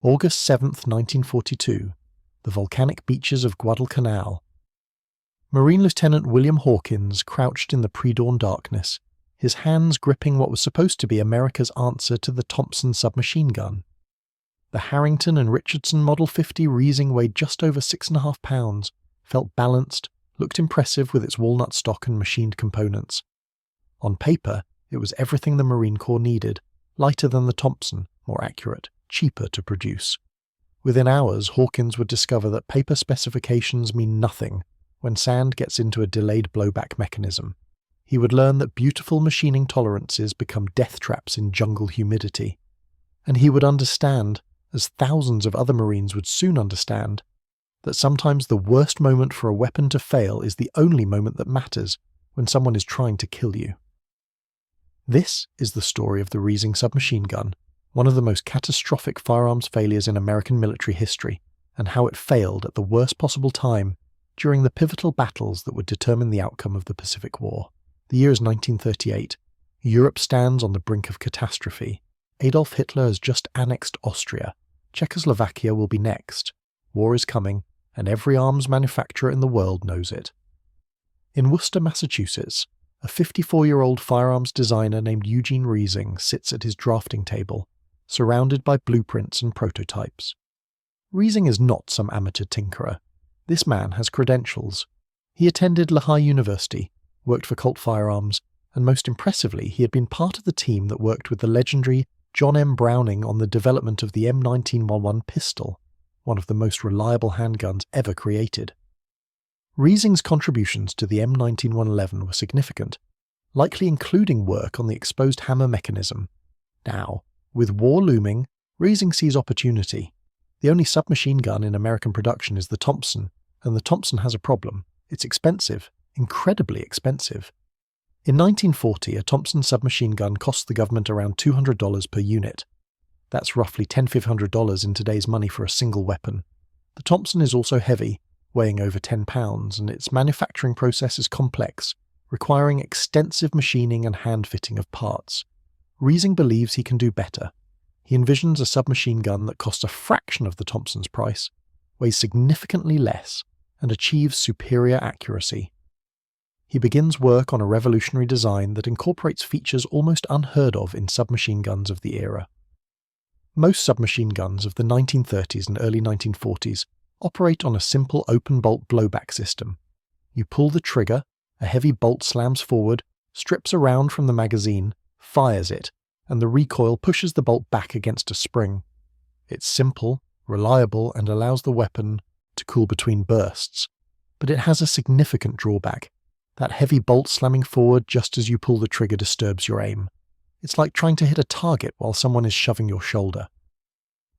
August 7th, 1942, the volcanic beaches of Guadalcanal. Marine Lieutenant William Hawkins crouched in the pre-dawn darkness, his hands gripping what was supposed to be America's answer to the Thompson submachine gun. The Harrington and Richardson Model 50 Reising weighed just over 6.5 pounds, felt balanced, looked impressive with its walnut stock and machined components. On paper, it was everything the Marine Corps needed, lighter than the Thompson, more accurate, cheaper to produce. Within hours, Hawkins would discover that paper specifications mean nothing when sand gets into a delayed blowback mechanism. He would learn that beautiful machining tolerances become death traps in jungle humidity. And he would understand, as thousands of other Marines would soon understand, that sometimes the worst moment for a weapon to fail is the only moment that matters when someone is trying to kill you. This is the story of the Reising submachine gun, one of the most catastrophic firearms failures in American military history, and how it failed at the worst possible time during the pivotal battles that would determine the outcome of the Pacific War. The year is 1938. Europe stands on the brink of catastrophe. Adolf Hitler has just annexed Austria. Czechoslovakia will be next. War is coming, and every arms manufacturer in the world knows it. In Worcester, Massachusetts, a 54-year-old firearms designer named Eugene Reising sits at his drafting table, surrounded by blueprints and prototypes. Reising is not some amateur tinkerer. This man has credentials. He attended Lehigh University, worked for Colt Firearms, and most impressively, he had been part of the team that worked with the legendary John M. Browning on the development of the M1911 pistol, one of the most reliable handguns ever created. Reising's contributions to the M1911 were significant, likely including work on the exposed hammer mechanism. Now, with war looming, Reising sees opportunity. The only submachine gun in American production is the Thompson, and the Thompson has a problem. It's expensive, incredibly expensive. In 1940, a Thompson submachine gun cost the government around $200 per unit. That's roughly $1,500 in today's money for a single weapon. The Thompson is also heavy, weighing over 10 pounds, and its manufacturing process is complex, requiring extensive machining and hand-fitting of parts. Reising believes he can do better. He envisions a submachine gun that costs a fraction of the Thompson's price, weighs significantly less, and achieves superior accuracy. He begins work on a revolutionary design that incorporates features almost unheard of in submachine guns of the era. Most submachine guns of the 1930s and early 1940s operate on a simple open-bolt blowback system. You pull the trigger, a heavy bolt slams forward, strips a round from the magazine, fires it, and the recoil pushes the bolt back against a spring. It's simple, reliable, and allows the weapon to cool between bursts. But it has a significant drawback. That heavy bolt slamming forward just as you pull the trigger disturbs your aim. It's like trying to hit a target while someone is shoving your shoulder.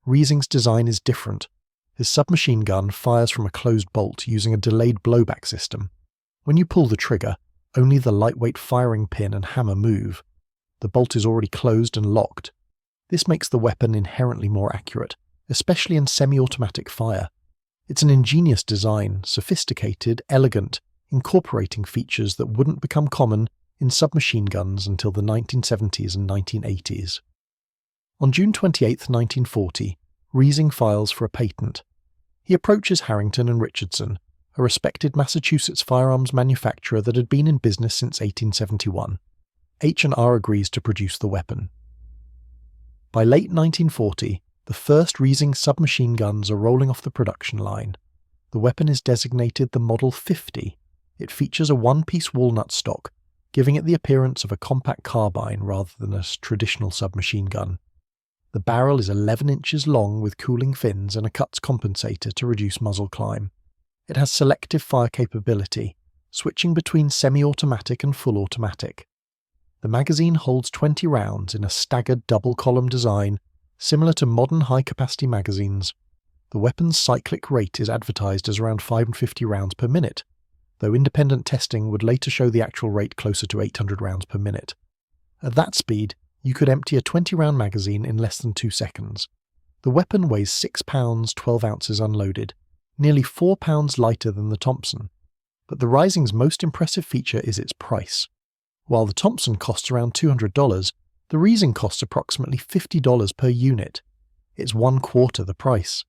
Reising's design is different. His submachine gun fires from a closed bolt using a delayed blowback system. When you pull the trigger, only the lightweight firing pin and hammer move. The bolt is already closed and locked. This makes the weapon inherently more accurate, especially in semi-automatic fire. It's an ingenious design, sophisticated, elegant, incorporating features that wouldn't become common in submachine guns until the 1970s and 1980s. On June 28, 1940, Reising files for a patent. He approaches Harrington and Richardson, a respected Massachusetts firearms manufacturer that had been in business since 1871. H&R agrees to produce the weapon. By late 1940, the first Reising submachine guns are rolling off the production line. The weapon is designated the Model 50. It features a one-piece walnut stock, giving it the appearance of a compact carbine rather than a traditional submachine gun. The barrel is 11 inches long with cooling fins and a cuts compensator to reduce muzzle climb. It has selective fire capability, switching between semi-automatic and full automatic. The magazine holds 20 rounds in a staggered double-column design, similar to modern high-capacity magazines. The weapon's cyclic rate is advertised as around 550 rounds per minute, though independent testing would later show the actual rate closer to 800 rounds per minute. At that speed, you could empty a 20-round magazine in less than 2 seconds. The weapon weighs 6 pounds 12 ounces unloaded, nearly 4 pounds lighter than the Thompson. But the Reising's most impressive feature is its price. While the Thompson costs around $200, the Reising costs approximately $50 per unit. it's 1/4 the price.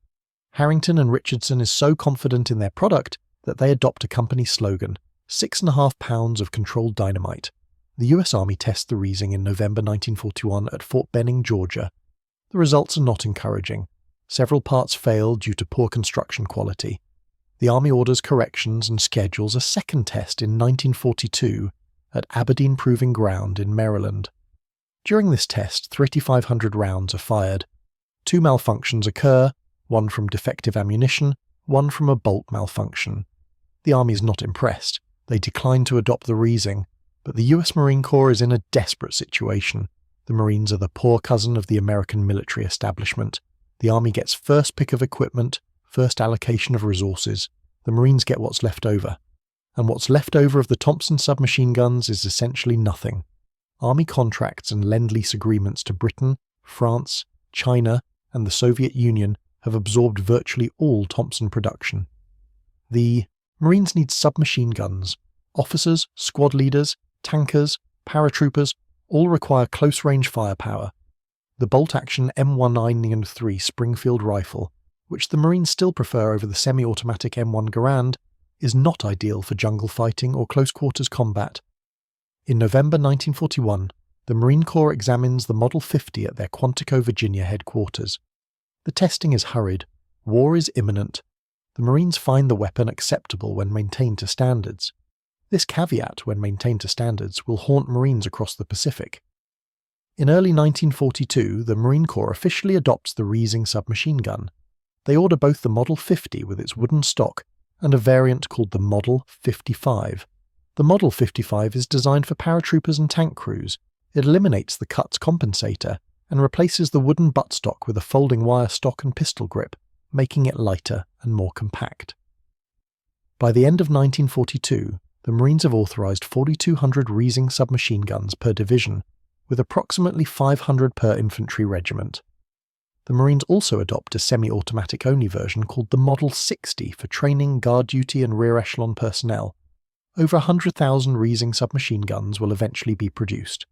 Harrington and Richardson is so confident in their product that they adopt a company slogan, 6.5 pounds of controlled dynamite. The US Army tests the Reising in November 1941 at Fort Benning, Georgia. The results are not encouraging. Several parts fail due to poor construction quality. The Army orders corrections and schedules a second test in 1942 at Aberdeen Proving Ground in Maryland. During this test, 3,500 rounds are fired. 2 malfunctions occur, one from defective ammunition, one from a bolt malfunction. The Army is not impressed. They decline to adopt the Reising, but the US Marine Corps is in a desperate situation. The Marines are the poor cousin of the American military establishment. The Army gets first pick of equipment, first allocation of resources. The Marines get what's left over. And what's left over of the Thompson submachine guns is essentially nothing. Army contracts and lend-lease agreements to Britain, France, China, and the Soviet Union have absorbed virtually all Thompson production. The Marines need submachine guns. Officers, squad leaders, tankers, paratroopers all require close-range firepower. The bolt-action M1903 Springfield rifle, which the Marines still prefer over the semi-automatic M1 Garand, is not ideal for jungle fighting or close-quarters combat. In November 1941, the Marine Corps examines the Model 50 at their Quantico, Virginia headquarters. The testing is hurried. War is imminent. The Marines find the weapon acceptable when maintained to standards. This caveat, when maintained to standards, will haunt Marines across the Pacific. In early 1942, the Marine Corps officially adopts the Reising submachine gun. They order both the Model 50 with its wooden stock and a variant called the Model 55. The Model 55 is designed for paratroopers and tank crews. It eliminates the cuts compensator and replaces the wooden buttstock with a folding wire stock and pistol grip, making it lighter and more compact. By the end of 1942, the Marines have authorized 4,200 Reising submachine guns per division, with approximately 500 per infantry regiment. The Marines also adopt a semi-automatic only version called the Model 60 for training, guard duty and rear echelon personnel. Over 100,000 Reising submachine guns will eventually be produced.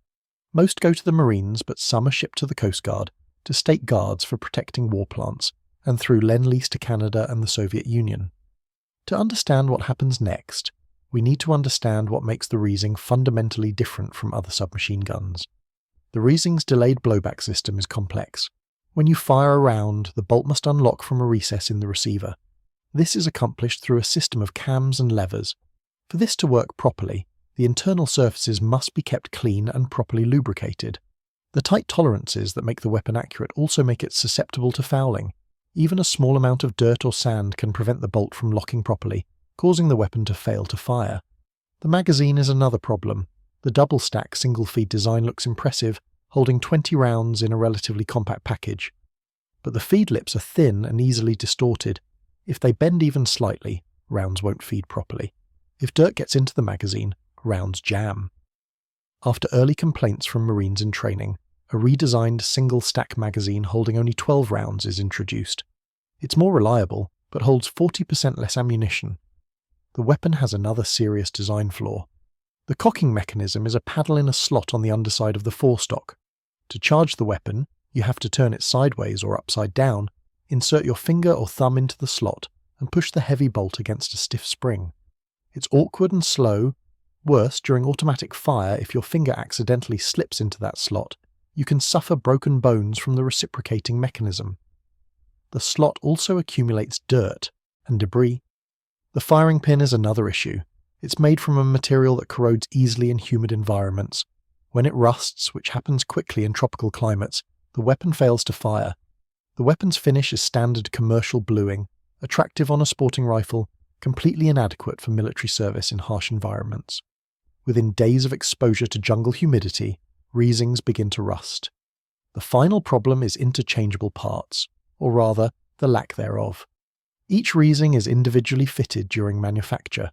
Most go to the Marines, but some are shipped to the Coast Guard, to state guards for protecting war plants, and through Lend-Lease to Canada and the Soviet Union. To understand what happens next, we need to understand what makes the Reising fundamentally different from other submachine guns. The Reising's delayed blowback system is complex. When you fire a round, the bolt must unlock from a recess in the receiver. This is accomplished through a system of cams and levers. For this to work properly, the internal surfaces must be kept clean and properly lubricated. The tight tolerances that make the weapon accurate also make it susceptible to fouling. Even a small amount of dirt or sand can prevent the bolt from locking properly, causing the weapon to fail to fire. The magazine is another problem. The double-stack single-feed design looks impressive, holding 20 rounds in a relatively compact package. But the feed lips are thin and easily distorted. If they bend even slightly, rounds won't feed properly. If dirt gets into the magazine, rounds jam. After early complaints from Marines in training, a redesigned single-stack magazine holding only 12 rounds is introduced. It's more reliable, but holds 40% less ammunition. The weapon has another serious design flaw. The cocking mechanism is a paddle in a slot on the underside of the forestock. To charge the weapon, you have to turn it sideways or upside down, insert your finger or thumb into the slot, and push the heavy bolt against a stiff spring. It's awkward and slow. Worse, during automatic fire, if your finger accidentally slips into that slot, you can suffer broken bones from the reciprocating mechanism. The slot also accumulates dirt and debris. The firing pin is another issue. It's made from a material that corrodes easily in humid environments. When it rusts, which happens quickly in tropical climates, the weapon fails to fire. The weapon's finish is standard commercial bluing, attractive on a sporting rifle, completely inadequate for military service in harsh environments. Within days of exposure to jungle humidity, Reisings begin to rust. The final problem is interchangeable parts, or rather, the lack thereof. Each Reising is individually fitted during manufacture.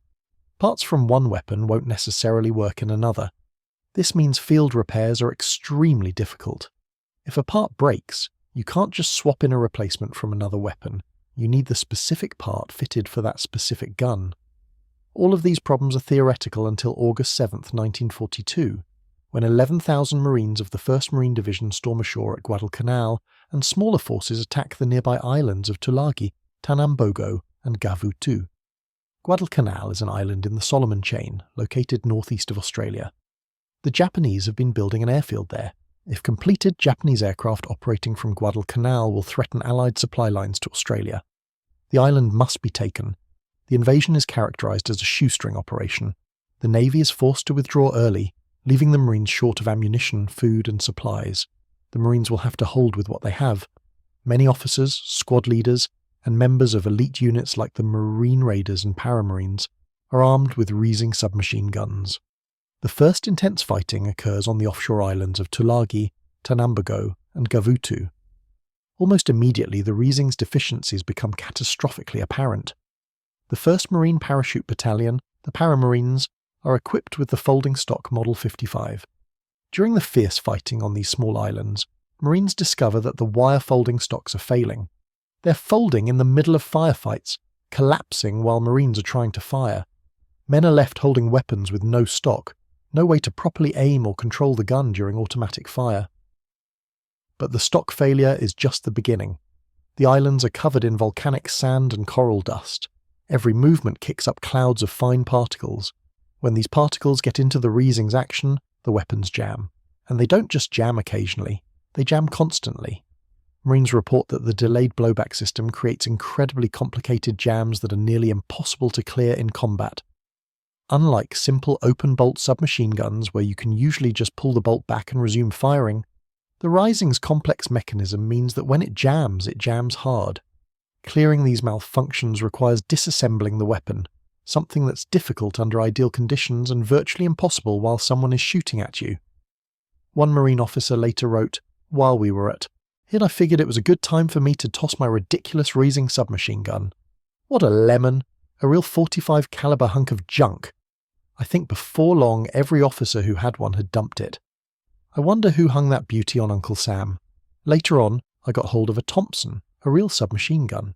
Parts from one weapon won't necessarily work in another. This means field repairs are extremely difficult. If a part breaks, you can't just swap in a replacement from another weapon. You need the specific part fitted for that specific gun. All of these problems are theoretical until August 7, 1942, when 11,000 Marines of the 1st Marine Division storm ashore at Guadalcanal and smaller forces attack the nearby islands of Tulagi, Tanambogo, and Gavutu. Guadalcanal is an island in the Solomon Chain, located northeast of Australia. The Japanese have been building an airfield there. If completed, Japanese aircraft operating from Guadalcanal will threaten Allied supply lines to Australia. The island must be taken. The invasion is characterised as a shoestring operation. The Navy is forced to withdraw early, leaving the Marines short of ammunition, food and supplies. The Marines will have to hold with what they have. Many officers, squad leaders, and members of elite units like the Marine Raiders and Paramarines are armed with Reising submachine guns. The first intense fighting occurs on the offshore islands of Tulagi, Tanambogo, and Gavutu. Almost immediately, the Reising's deficiencies become catastrophically apparent. The 1st Marine Parachute Battalion, the Paramarines, are equipped with the folding stock Model 55. During the fierce fighting on these small islands, Marines discover that the wire folding stocks are failing. They're folding in the middle of firefights, collapsing while Marines are trying to fire. Men are left holding weapons with no stock, no way to properly aim or control the gun during automatic fire. But the stock failure is just the beginning. The islands are covered in volcanic sand and coral dust. Every movement kicks up clouds of fine particles. When these particles get into the Reising's action, the weapons jam. And they don't just jam occasionally, they jam constantly. Marines report that the delayed blowback system creates incredibly complicated jams that are nearly impossible to clear in combat. Unlike simple open-bolt submachine guns where you can usually just pull the bolt back and resume firing, the Reising's complex mechanism means that when it jams hard. Clearing these malfunctions requires disassembling the weapon, something that's difficult under ideal conditions and virtually impossible while someone is shooting at you. One Marine officer later wrote, "While we were at it, I figured it was a good time for me to toss my ridiculous Reising submachine gun. What a lemon, a real 45 caliber hunk of junk. I think before long every officer who had one had dumped it. I wonder who hung that beauty on Uncle Sam. Later on, I got hold of a Thompson, a real submachine gun."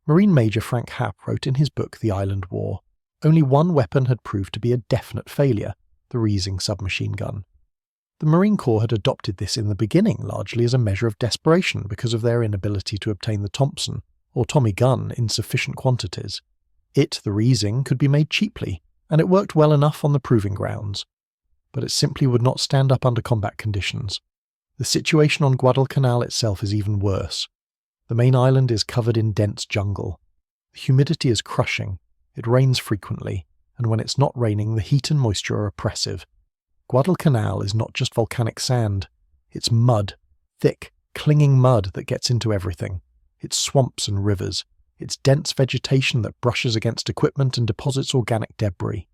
Marine Major Frank Happ wrote in his book The Island War, only one weapon had proved to be a definite failure, the Reising submachine gun. The Marine Corps had adopted this in the beginning largely as a measure of desperation because of their inability to obtain the Thompson, or Tommy gun, in sufficient quantities. It, the Reising, could be made cheaply, and it worked well enough on the proving grounds. But it simply would not stand up under combat conditions. The situation on Guadalcanal itself is even worse. The main island is covered in dense jungle. The humidity is crushing, it rains frequently, and when it's not raining the heat and moisture are oppressive. Guadalcanal is not just volcanic sand, it's mud, thick, clinging mud that gets into everything. It's swamps and rivers. It's dense vegetation that brushes against equipment and deposits organic debris.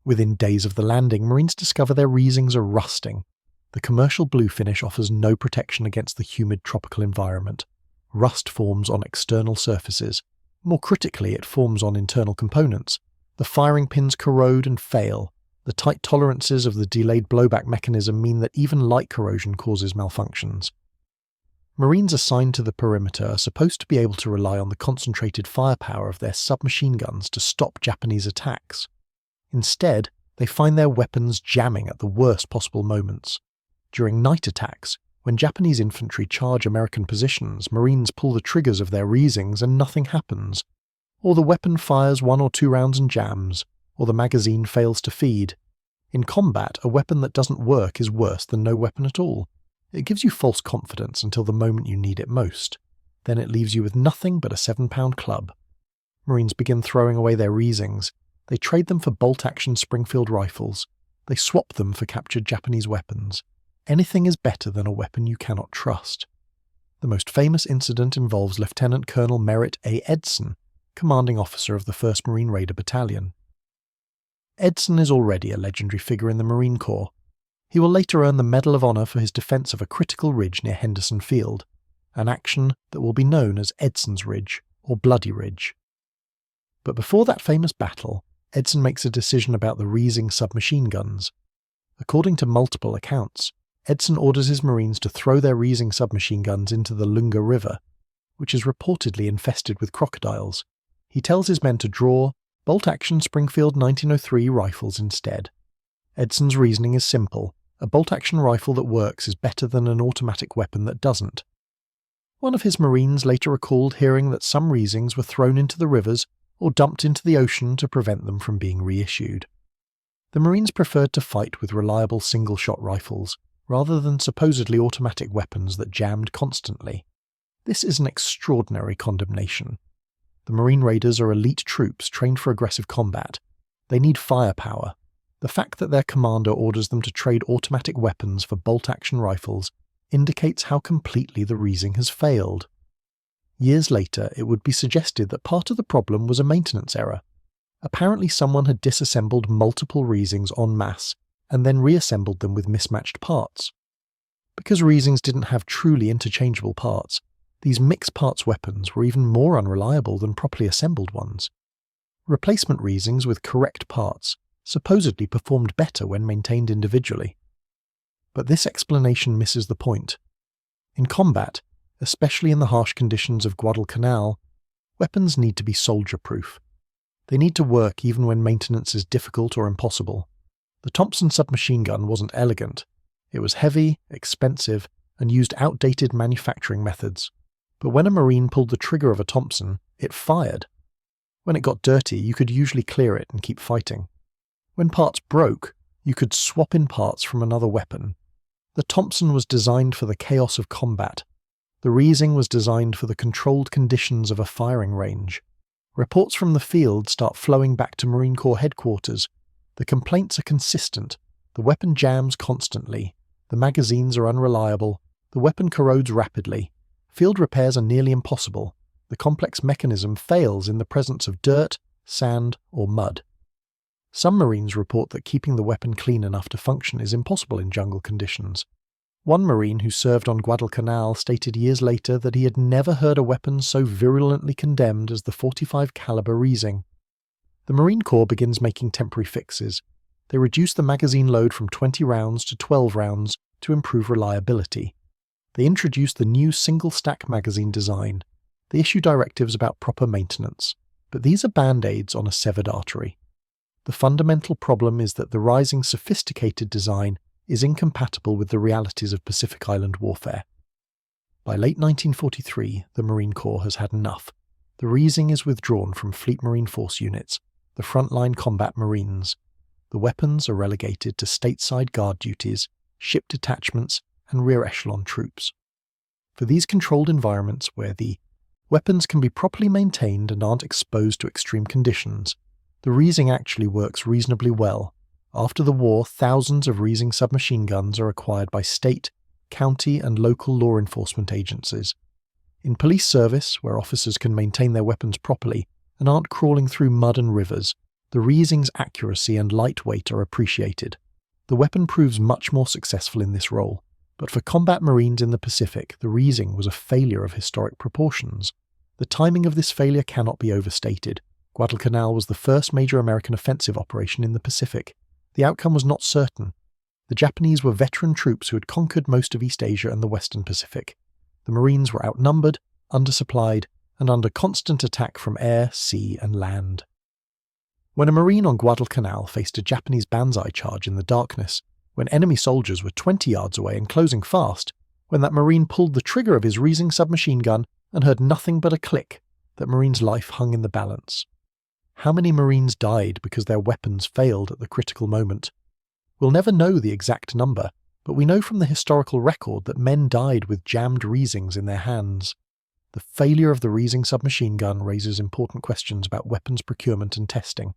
Within days of the landing, Marines discover their Reisings are rusting. The commercial blue finish offers no protection against the humid tropical environment. Rust forms on external surfaces. More critically, it forms on internal components. The firing pins corrode and fail. The tight tolerances of the delayed blowback mechanism mean that even light corrosion causes malfunctions. Marines assigned to the perimeter are supposed to be able to rely on the concentrated firepower of their submachine guns to stop Japanese attacks. Instead, they find their weapons jamming at the worst possible moments. During night attacks, when Japanese infantry charge American positions, Marines pull the triggers of their Reisings and nothing happens. Or the weapon fires 1 or 2 rounds and jams, or the magazine fails to feed. In combat, a weapon that doesn't work is worse than no weapon at all. It gives you false confidence until the moment you need it most. Then it leaves you with nothing but a 7-pound club. Marines begin throwing away their Reisings. They trade them for bolt-action Springfield rifles. They swap them for captured Japanese weapons. Anything is better than a weapon you cannot trust. The most famous incident involves Lieutenant Colonel Merritt A. Edson, commanding officer of the 1st Marine Raider Battalion. Edson is already a legendary figure in the Marine Corps. He will later earn the Medal of Honor for his defense of a critical ridge near Henderson Field, an action that will be known as Edson's Ridge or Bloody Ridge. But before that famous battle, Edson makes a decision about the Reising submachine guns. According to multiple accounts, Edson orders his Marines to throw their Reising submachine guns into the Lunga River, which is reportedly infested with crocodiles. He tells his men to draw bolt-action Springfield 1903 rifles instead. Edson's reasoning is simple. A bolt-action rifle that works is better than an automatic weapon that doesn't. One of his Marines later recalled hearing that some Reisings were thrown into the rivers or dumped into the ocean to prevent them from being reissued. The Marines preferred to fight with reliable single-shot rifles, rather than supposedly automatic weapons that jammed constantly. This is an extraordinary condemnation. The Marine Raiders are elite troops trained for aggressive combat. They need firepower. The fact that their commander orders them to trade automatic weapons for bolt-action rifles indicates how completely the Reising has failed. Years later, it would be suggested that part of the problem was a maintenance error. Apparently someone had disassembled multiple Reisings en masse and then reassembled them with mismatched parts. Because Reisings didn't have truly interchangeable parts, these mixed parts weapons were even more unreliable than properly assembled ones. Replacement Reisings with correct parts supposedly performed better when maintained individually. But this explanation misses the point. In combat, especially in the harsh conditions of Guadalcanal, weapons need to be soldier-proof. They need to work even when maintenance is difficult or impossible. The Thompson submachine gun wasn't elegant. It was heavy, expensive, and used outdated manufacturing methods. But when a Marine pulled the trigger of a Thompson, it fired. When it got dirty, you could usually clear it and keep fighting. When parts broke, you could swap in parts from another weapon. The Thompson was designed for the chaos of combat. The Reising was designed for the controlled conditions of a firing range. Reports from the field start flowing back to Marine Corps headquarters. The complaints are consistent. The weapon jams constantly. The magazines are unreliable. The weapon corrodes rapidly. Field repairs are nearly impossible. The complex mechanism fails in the presence of dirt, sand, or mud. Some Marines report that keeping the weapon clean enough to function is impossible in jungle conditions. One Marine who served on Guadalcanal stated years later that he had never heard a weapon so virulently condemned as the .45 caliber Reising. The Marine Corps begins making temporary fixes. They reduce the magazine load from 20 rounds to 12 rounds to improve reliability. They introduce the new single-stack magazine design. They issue directives about proper maintenance. But these are band-aids on a severed artery. The fundamental problem is that the Reising's sophisticated design is incompatible with the realities of Pacific Island warfare. By late 1943, the Marine Corps has had enough. The Reising is withdrawn from Fleet Marine Force units, the frontline combat Marines. The weapons are relegated to stateside guard duties, ship detachments, and rear echelon troops. For these controlled environments where the weapons can be properly maintained and aren't exposed to extreme conditions, the Reising actually works reasonably well. After the war, thousands of Reising submachine guns are acquired by state, county, and local law enforcement agencies. In police service, where officers can maintain their weapons properly and aren't crawling through mud and rivers, the Reising's accuracy and lightweight are appreciated. The weapon proves much more successful in this role. But for combat Marines in the Pacific, the Reising was a failure of historic proportions. The timing of this failure cannot be overstated. Guadalcanal was the first major American offensive operation in the Pacific. The outcome was not certain. The Japanese were veteran troops who had conquered most of East Asia and the Western Pacific. The Marines were outnumbered, undersupplied, and under constant attack from air, sea, and land. When a Marine on Guadalcanal faced a Japanese banzai charge in the darkness, when enemy soldiers were 20 yards away and closing fast, when that Marine pulled the trigger of his Reising submachine gun and heard nothing but a click, that Marine's life hung in the balance. How many Marines died because their weapons failed at the critical moment? We'll never know the exact number, but we know from the historical record that men died with jammed Reisings in their hands. The failure of the Reising submachine gun raises important questions about weapons procurement and testing.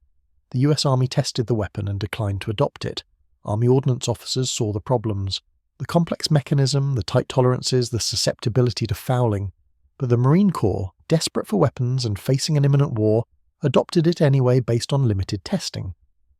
The US Army tested the weapon and declined to adopt it. Army ordnance officers saw the problems. The complex mechanism, the tight tolerances, the susceptibility to fouling. But the Marine Corps, desperate for weapons and facing an imminent war, adopted it anyway based on limited testing.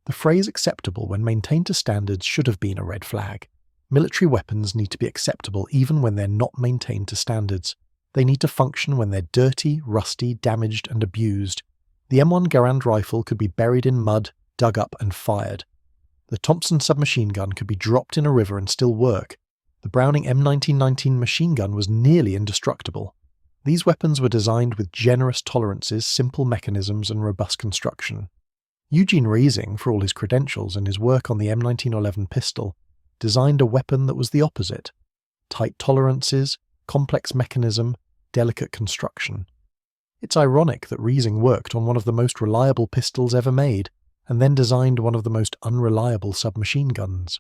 The phrase acceptable when maintained to standards should have been a red flag. Military weapons need to be acceptable even when they're not maintained to standards. They need to function when they're dirty, rusty, damaged, and abused. The M1 Garand rifle could be buried in mud, dug up, and fired. The Thompson submachine gun could be dropped in a river and still work. The Browning M1919 machine gun was nearly indestructible. These weapons were designed with generous tolerances, simple mechanisms, and robust construction. Eugene Reising, for all his credentials and his work on the M1911 pistol, designed a weapon that was the opposite. Tight tolerances, complex mechanism, delicate construction. It's ironic that Reising worked on one of the most reliable pistols ever made, and then designed one of the most unreliable submachine guns.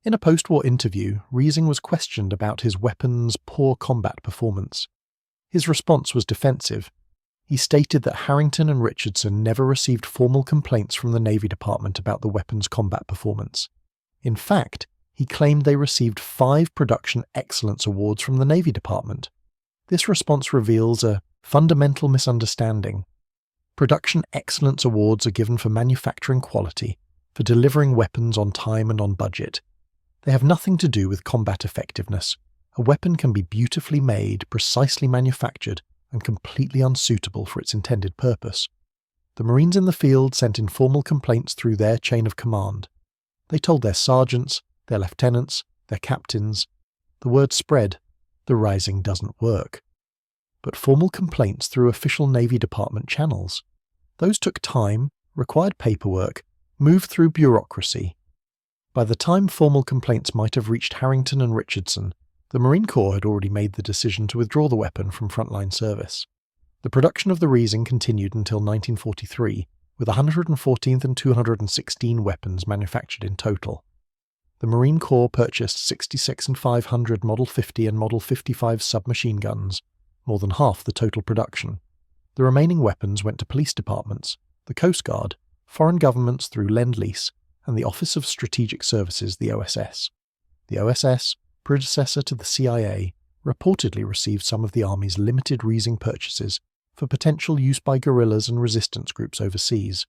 In a post-war interview, Reising was questioned about his weapon's poor combat performance. His response was defensive. He stated that Harrington and Richardson never received formal complaints from the Navy Department about the weapon's combat performance. In fact, he claimed they received 5 Production Excellence Awards from the Navy Department. This response reveals a fundamental misunderstanding. Production Excellence Awards are given for manufacturing quality, for delivering weapons on time and on budget. They have nothing to do with combat effectiveness. A weapon can be beautifully made, precisely manufactured, and completely unsuitable for its intended purpose. The Marines in the field sent informal complaints through their chain of command. They told their sergeants, their lieutenants, their captains. The word spread, the Reising doesn't work. But formal complaints through official Navy Department channels. Those took time, required paperwork, moved through bureaucracy. By the time formal complaints might have reached Harrington and Richardson, the Marine Corps had already made the decision to withdraw the weapon from frontline service. The production of the Reising continued until 1943, with 114th and 216 weapons manufactured in total. The Marine Corps purchased 66 and 500 Model 50 and Model 55 submachine guns, more than half the total production. The remaining weapons went to police departments, the Coast Guard, foreign governments through Lend-Lease, and the Office of Strategic Services, the OSS. The OSS, predecessor to the CIA, reportedly received some of the Army's limited Reising purchases for potential use by guerrillas and resistance groups overseas.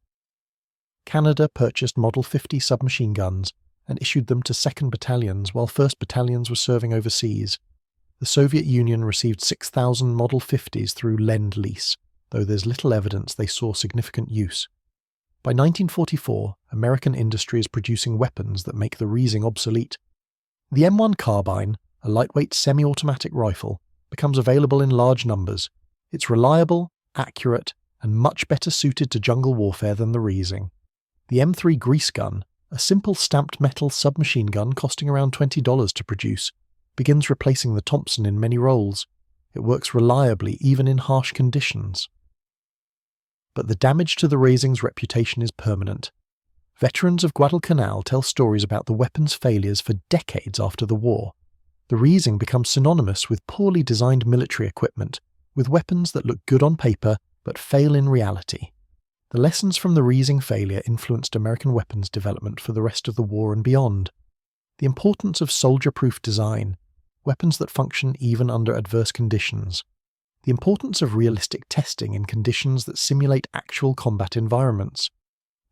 Canada purchased Model 50 submachine guns and issued them to 2nd Battalions while 1st Battalions were serving overseas. The Soviet Union received 6,000 Model 50s through Lend-Lease, though there's little evidence they saw significant use. By 1944, American industry is producing weapons that make the Reising obsolete. The M1 carbine, a lightweight semi-automatic rifle, becomes available in large numbers. It's reliable, accurate, and much better suited to jungle warfare than the Reising. The M3 grease gun, a simple stamped metal submachine gun costing around $20 to produce, begins replacing the Thompson in many roles. It works reliably even in harsh conditions. But the damage to the Reising's reputation is permanent. Veterans of Guadalcanal tell stories about the weapon's failures for decades after the war. The Reising becomes synonymous with poorly designed military equipment, with weapons that look good on paper but fail in reality. The lessons from the Reising failure influenced American weapons development for the rest of the war and beyond. The importance of soldier-proof design, weapons that function even under adverse conditions. The importance of realistic testing in conditions that simulate actual combat environments.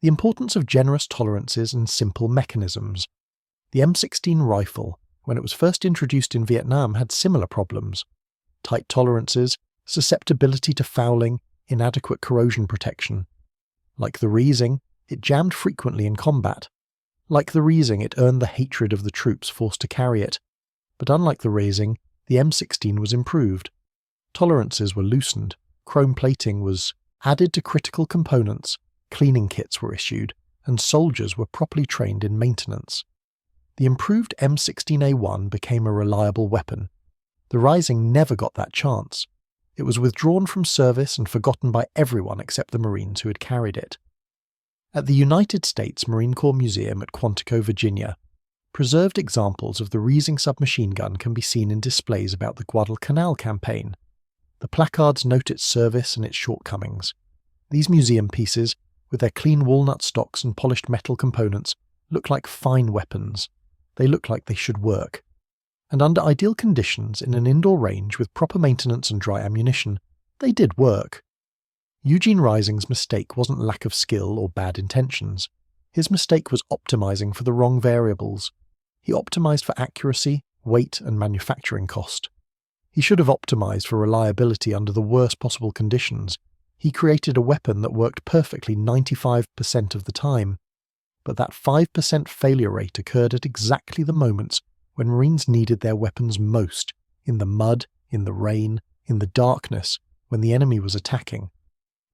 The importance of generous tolerances and simple mechanisms. The M16 rifle, when it was first introduced in Vietnam, had similar problems. Tight tolerances, susceptibility to fouling, inadequate corrosion protection. Like the Reising, it jammed frequently in combat. Like the Reising, it earned the hatred of the troops forced to carry it. But unlike the Reising, the M16 was improved. Tolerances were loosened, chrome plating was added to critical components, cleaning kits were issued, and soldiers were properly trained in maintenance. The improved M16A1 became a reliable weapon. The Reising never got that chance. It was withdrawn from service and forgotten by everyone except the Marines who had carried it. At the United States Marine Corps Museum at Quantico, Virginia, preserved examples of the Reising submachine gun can be seen in displays about the Guadalcanal campaign. The placards note its service and its shortcomings. These museum pieces, with their clean walnut stocks and polished metal components, look like fine weapons. They look like they should work. And under ideal conditions in an indoor range with proper maintenance and dry ammunition, they did work. Eugene Reising's mistake wasn't lack of skill or bad intentions. His mistake was optimizing for the wrong variables. He optimized for accuracy, weight, and manufacturing cost. He should have optimized for reliability under the worst possible conditions. He created a weapon that worked perfectly 95% of the time. But that 5% failure rate occurred at exactly the moments when Marines needed their weapons most, in the mud, in the rain, in the darkness, when the enemy was attacking.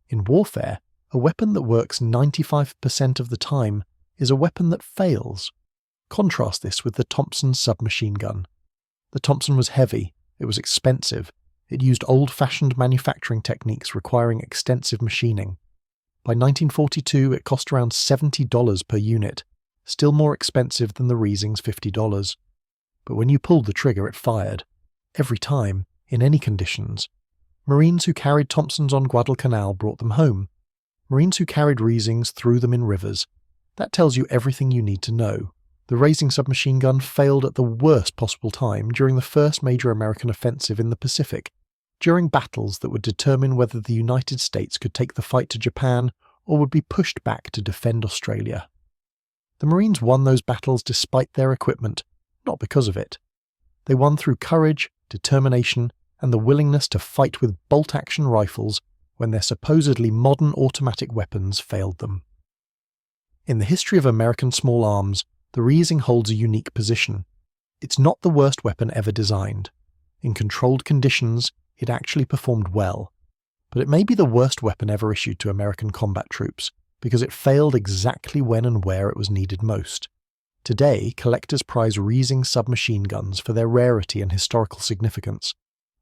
In warfare, a weapon that works 95% of the time is a weapon that fails. Contrast this with the Thompson submachine gun. The Thompson was heavy, it was expensive, It used old-fashioned manufacturing techniques requiring extensive machining. By 1942, it cost around $70 per unit, still more expensive than the Reising's $50. But when you pulled the trigger, it fired. Every time, in any conditions. Marines who carried Thompsons on Guadalcanal brought them home. Marines who carried Reisings threw them in rivers. That tells you everything you need to know. The Reising submachine gun failed at the worst possible time during the first major American offensive in the Pacific, during battles that would determine whether the United States could take the fight to Japan or would be pushed back to defend Australia. The Marines won those battles despite their equipment, not because of it. They won through courage, determination, and the willingness to fight with bolt-action rifles when their supposedly modern automatic weapons failed them. In the history of American small arms, the Reising holds a unique position. It's not the worst weapon ever designed. In controlled conditions, it actually performed well. But it may be the worst weapon ever issued to American combat troops, because it failed exactly when and where it was needed most. Today, collectors prize Reising submachine guns for their rarity and historical significance.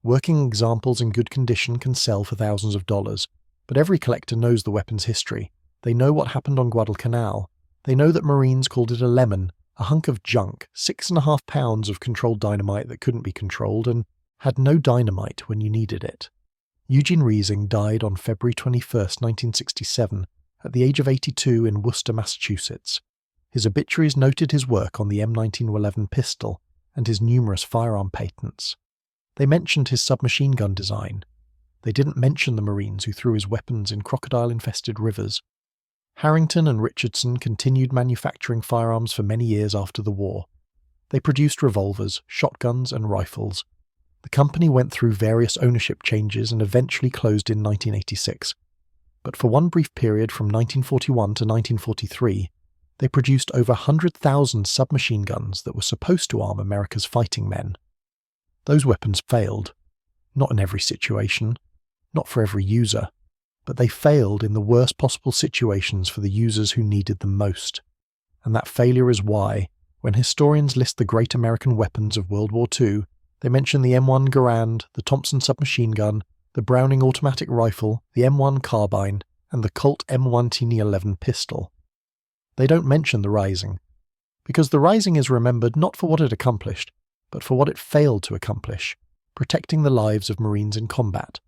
Working examples in good condition can sell for thousands of dollars, but every collector knows the weapon's history. They know what happened on Guadalcanal. They know that Marines called it a lemon, a hunk of junk, 6.5 pounds of controlled dynamite that couldn't be controlled, and had no dynamite when you needed it. Eugene Reising died on February 21, 1967, at the age of 82 in Worcester, Massachusetts. His obituaries noted his work on the M1911 pistol and his numerous firearm patents. They mentioned his submachine gun design. They didn't mention the Marines who threw his weapons in crocodile-infested rivers. Harrington and Richardson continued manufacturing firearms for many years after the war. They produced revolvers, shotguns, and rifles. The company went through various ownership changes and eventually closed in 1986. But for one brief period from 1941 to 1943, they produced over 100,000 submachine guns that were supposed to arm America's fighting men. Those weapons failed. Not in every situation, not for every user, but they failed in the worst possible situations for the users who needed them most. And that failure is why, when historians list the great American weapons of World War II, they mention the M1 Garand, the Thompson submachine gun, the Browning automatic rifle, the M1 carbine, and the Colt M1T11 pistol. They don't mention the Reising, because the Reising is remembered not for what it accomplished, but for what it failed to accomplish, protecting the lives of Marines in combat.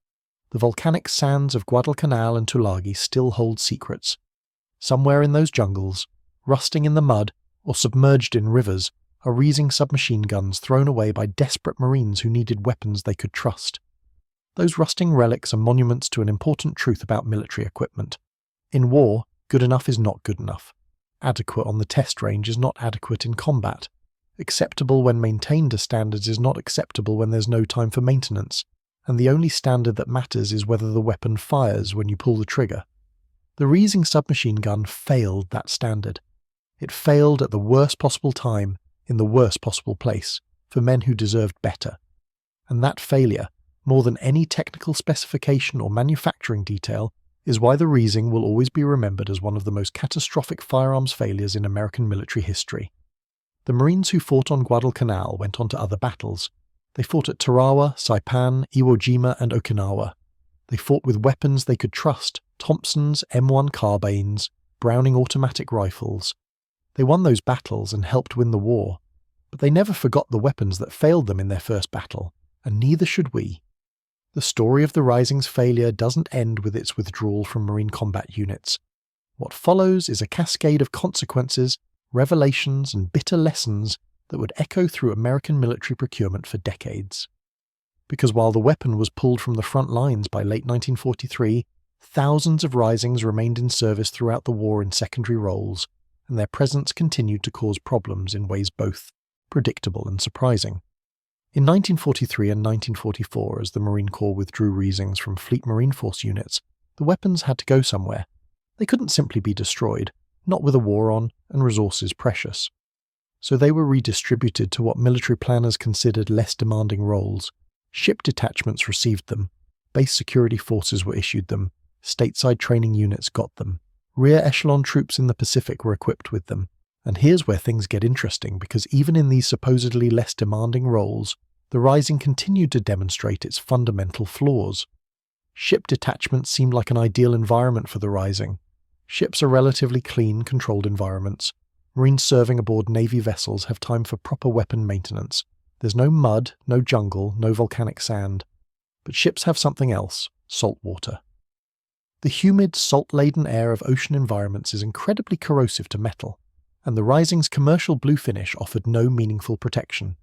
The volcanic sands of Guadalcanal and Tulagi still hold secrets. Somewhere in those jungles, rusting in the mud or submerged in rivers, are Reising submachine guns thrown away by desperate Marines who needed weapons they could trust. Those rusting relics are monuments to an important truth about military equipment. In war, good enough is not good enough. Adequate on the test range is not adequate in combat. Acceptable when maintained to standards is not acceptable when there's no time for maintenance, and the only standard that matters is whether the weapon fires when you pull the trigger. The Reising submachine gun failed that standard. It failed at the worst possible time, in the worst possible place, for men who deserved better. And that failure, more than any technical specification or manufacturing detail, is why the Reising will always be remembered as one of the most catastrophic firearms failures in American military history. The Marines who fought on Guadalcanal went on to other battles. They fought at Tarawa, Saipan, Iwo Jima, and Okinawa. They fought with weapons they could trust, Thompsons, M1 carbines, Browning automatic rifles. They won those battles and helped win the war, but they never forgot the weapons that failed them in their first battle, and neither should we. The story of the Reising's failure doesn't end with its withdrawal from Marine combat units. What follows is a cascade of consequences, revelations, and bitter lessons that would echo through American military procurement for decades. Because while the weapon was pulled from the front lines by late 1943, thousands of Reisings remained in service throughout the war in secondary roles, and their presence continued to cause problems in ways both predictable and surprising. In 1943 and 1944, as the Marine Corps withdrew Reisings from Fleet Marine Force units, the weapons had to go somewhere. They couldn't simply be destroyed, not with a war on and resources precious. So they were redistributed to what military planners considered less demanding roles. Ship detachments received them, base security forces were issued them, stateside training units got them, rear echelon troops in the Pacific were equipped with them. And here's where things get interesting, because even in these supposedly less demanding roles, the Reising continued to demonstrate its fundamental flaws. Ship detachment seemed like an ideal environment for the Reising. Ships are relatively clean, controlled environments. Marines serving aboard Navy vessels have time for proper weapon maintenance. There's no mud, no jungle, no volcanic sand. But ships have something else: salt water. The humid, salt-laden air of ocean environments is incredibly corrosive to metal, and the Reising's commercial blue finish offered no meaningful protection.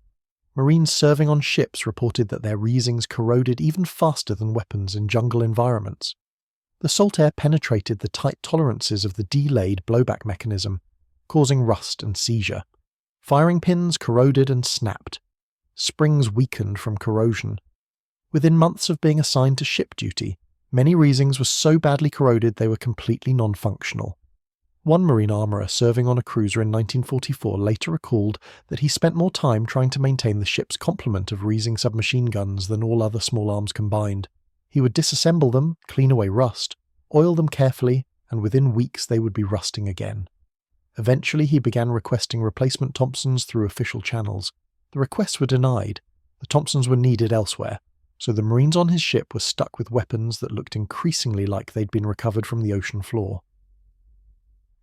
Marines serving on ships reported that their Reisings corroded even faster than weapons in jungle environments. The salt air penetrated the tight tolerances of the delayed blowback mechanism, causing rust and seizure. Firing pins corroded and snapped. Springs weakened from corrosion. Within months of being assigned to ship duty, many Reisings were so badly corroded they were completely non-functional. One Marine armourer serving on a cruiser in 1944 later recalled that he spent more time trying to maintain the ship's complement of Reising submachine guns than all other small arms combined. He would disassemble them, clean away rust, oil them carefully, and within weeks they would be rusting again. Eventually he began requesting replacement Thompsons through official channels. The requests were denied. The Thompsons were needed elsewhere, so the Marines on his ship were stuck with weapons that looked increasingly like they'd been recovered from the ocean floor.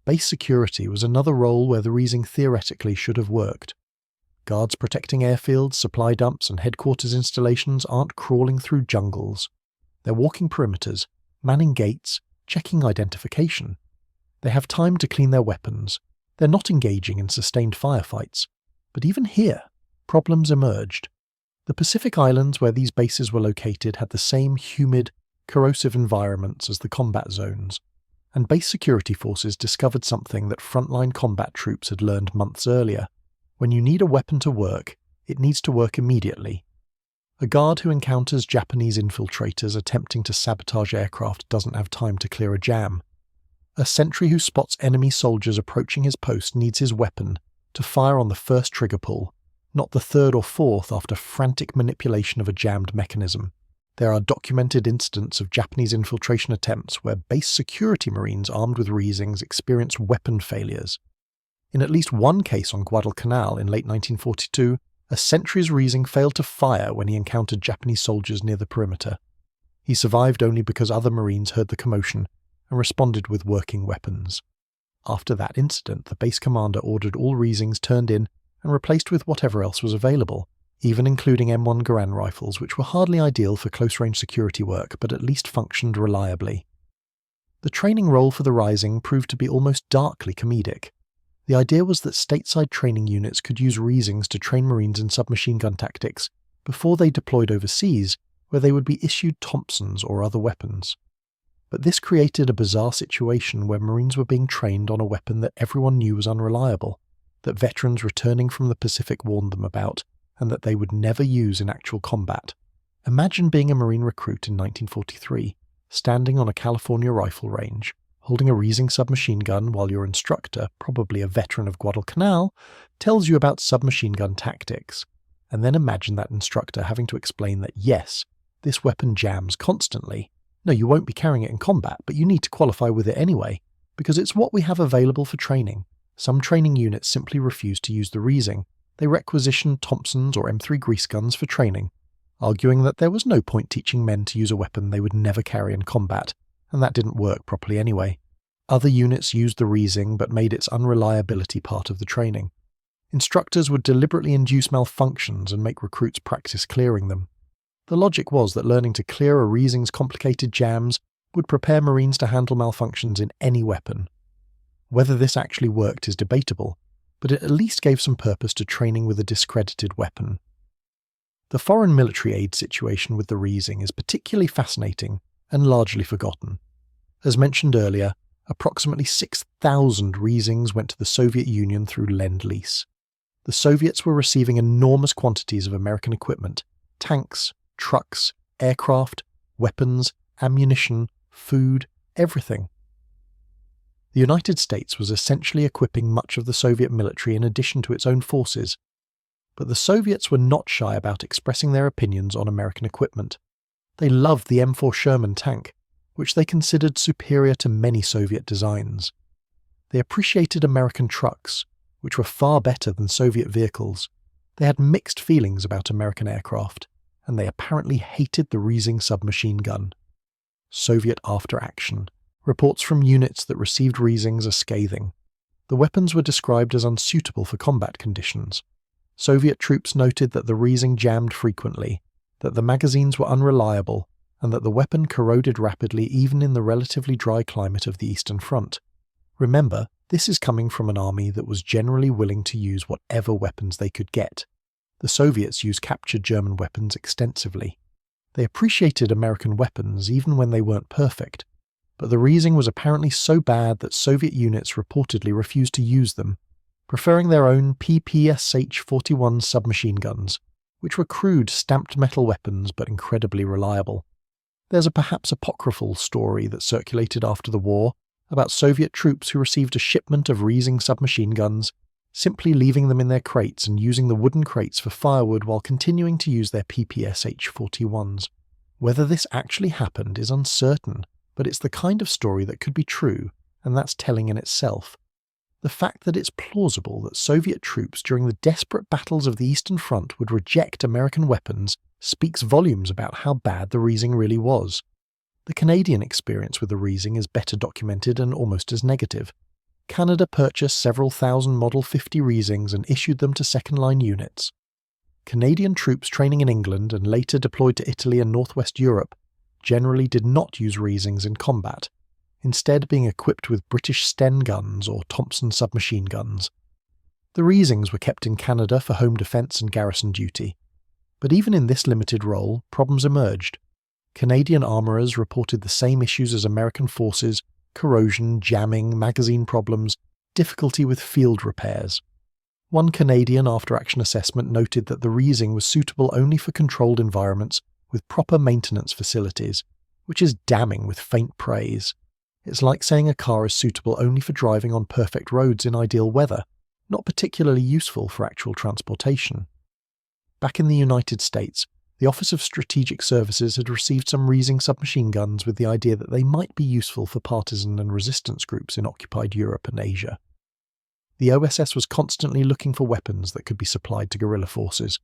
Base security was another role where the Reising theoretically should have worked. Guards protecting airfields, supply dumps, and headquarters installations aren't crawling through jungles. They're walking perimeters, manning gates, checking identification. They have time to clean their weapons. They're not engaging in sustained firefights. But even here, problems emerged. The Pacific Islands where these bases were located had the same humid, corrosive environments as the combat zones, and base security forces discovered something that frontline combat troops had learned months earlier. When you need a weapon to work, it needs to work immediately. A guard who encounters Japanese infiltrators attempting to sabotage aircraft doesn't have time to clear a jam. A sentry who spots enemy soldiers approaching his post needs his weapon to fire on the first trigger pull, not the third or fourth after frantic manipulation of a jammed mechanism. There are documented incidents of Japanese infiltration attempts where base security Marines armed with Reisings experienced weapon failures. In at least one case on Guadalcanal in late 1942, a sentry's Reising failed to fire when he encountered Japanese soldiers near the perimeter. He survived only because other Marines heard the commotion and responded with working weapons. After that incident, the base commander ordered all Reisings turned in and replaced with whatever else was available, even including M1 Garand rifles, which were hardly ideal for close-range security work, but at least functioned reliably. The training role for the Reising proved to be almost darkly comedic. The idea was that stateside training units could use Reisings to train Marines in submachine gun tactics before they deployed overseas, where they would be issued Thompsons or other weapons. But this created a bizarre situation where Marines were being trained on a weapon that everyone knew was unreliable, that veterans returning from the Pacific warned them about, and that they would never use in actual combat. Imagine being a Marine recruit in 1943, standing on a California rifle range, holding a Reising submachine gun while your instructor, probably a veteran of Guadalcanal, tells you about submachine gun tactics. And then imagine that instructor having to explain that yes, this weapon jams constantly. No, you won't be carrying it in combat, but you need to qualify with it anyway, because it's what we have available for training. Some training units simply refuse to use the Reising. They requisitioned Thompsons or M3 grease guns for training, arguing that there was no point teaching men to use a weapon they would never carry in combat, and that didn't work properly anyway. Other units used the Reising but made its unreliability part of the training. Instructors would deliberately induce malfunctions and make recruits practice clearing them. The logic was that learning to clear a Reising's complicated jams would prepare Marines to handle malfunctions in any weapon. Whether this actually worked is debatable, but it at least gave some purpose to training with a discredited weapon. The foreign military aid situation with the Reising is particularly fascinating and largely forgotten. As mentioned earlier, approximately 6,000 Reisings went to the Soviet Union through Lend-Lease. The Soviets were receiving enormous quantities of American equipment: tanks, trucks, aircraft, weapons, ammunition, food, everything. The United States was essentially equipping much of the Soviet military in addition to its own forces, but the Soviets were not shy about expressing their opinions on American equipment. They loved the M4 Sherman tank, which they considered superior to many Soviet designs. They appreciated American trucks, which were far better than Soviet vehicles. They had mixed feelings about American aircraft, and they apparently hated the Reising submachine gun. Soviet after-action. Reports from units that received Reisings are scathing. The weapons were described as unsuitable for combat conditions. Soviet troops noted that the Reising jammed frequently, that the magazines were unreliable, and that the weapon corroded rapidly even in the relatively dry climate of the Eastern Front. Remember, this is coming from an army that was generally willing to use whatever weapons they could get. The Soviets used captured German weapons extensively. They appreciated American weapons even when they weren't perfect, but the Reising was apparently so bad that Soviet units reportedly refused to use them, preferring their own PPSH-41 submachine guns, which were crude stamped metal weapons but incredibly reliable. There's a perhaps apocryphal story that circulated after the war about Soviet troops who received a shipment of Reising submachine guns, simply leaving them in their crates and using the wooden crates for firewood while continuing to use their PPSH-41s. Whether this actually happened is uncertain, but it's the kind of story that could be true, and that's telling in itself. The fact that it's plausible that Soviet troops during the desperate battles of the Eastern Front would reject American weapons speaks volumes about how bad the Reising really was. The Canadian experience with the Reising is better documented and almost as negative. Canada purchased several thousand Model 50 Reisings and issued them to second-line units. Canadian troops training in England and later deployed to Italy and northwest Europe generally did not use Reisings in combat, instead being equipped with British Sten guns or Thompson submachine guns. The Reisings were kept in Canada for home defence and garrison duty, but even in this limited role, problems emerged. Canadian armourers reported the same issues as American forces: corrosion, jamming, magazine problems, difficulty with field repairs. One Canadian after-action assessment noted that the Reising was suitable only for controlled environments with proper maintenance facilities, which is damning with faint praise. It's like saying a car is suitable only for driving on perfect roads in ideal weather, not particularly useful for actual transportation. Back in the United States, the Office of Strategic Services had received some Reising submachine guns with the idea that they might be useful for partisan and resistance groups in occupied Europe and Asia. The OSS was constantly looking for weapons that could be supplied to guerrilla forces.